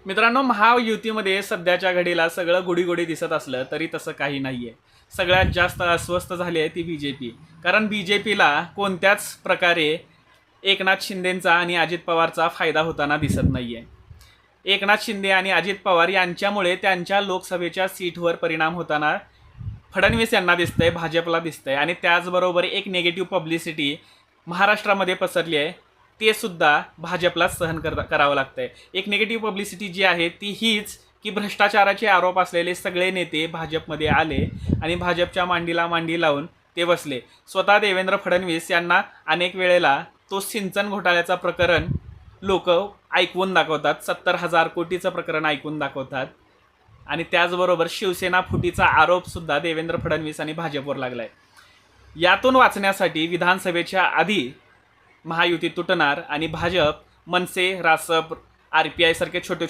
मित्रांनो, महायुतीमध्ये सध्याच्या घडीला सगळं गोडी दिसत असलं तरी तसं काही नाही आहे. सगळ्यात जास्त अस्वस्थ झाली आहे ती BJP. कारण BJPला कोणत्याच प्रकारे एकनाथ शिंदेंचा आणि अजित पवारचा फायदा होताना दिसत नाही आहे. एकनाथ शिंदे आणि अजित पवार यांच्यामुळे त्यांच्या लोकसभेच्या सीटवर परिणाम होताना फडणवीस यांना दिसतंय, भाजपला दिसतंय आणि त्याचबरोबर एक निगेटिव्ह पब्लिसिटी महाराष्ट्रामध्ये पसरली आहे. ते सुद्धा भाजपला सहन करावं लागतंय. एक निगेटिव्ह पब्लिसिटी जी आहे ती हीच की भ्रष्टाचाराचे आरोप असलेले सगळे नेते भाजपमध्ये आले आणि भाजपच्या मांडीला मांडी लावून ते बसले. स्वतः देवेंद्र फडणवीस यांना अनेक वेळेला तो सिंचन घोटाळ्याचा प्रकरण लोक ऐकवून दाखवतात, 70,000 कोटीचं प्रकरण ऐकून दाखवतात आणि त्याचबरोबर शिवसेना फुटीचा आरोपसुद्धा देवेंद्र फडणवीस आणि भाजपवर लागला आहे. यातून वाचण्यासाठी विधानसभेच्या आधी महायुती तुटणार आणि भाजप, मनसे, रासप, RPI सारखे छोटे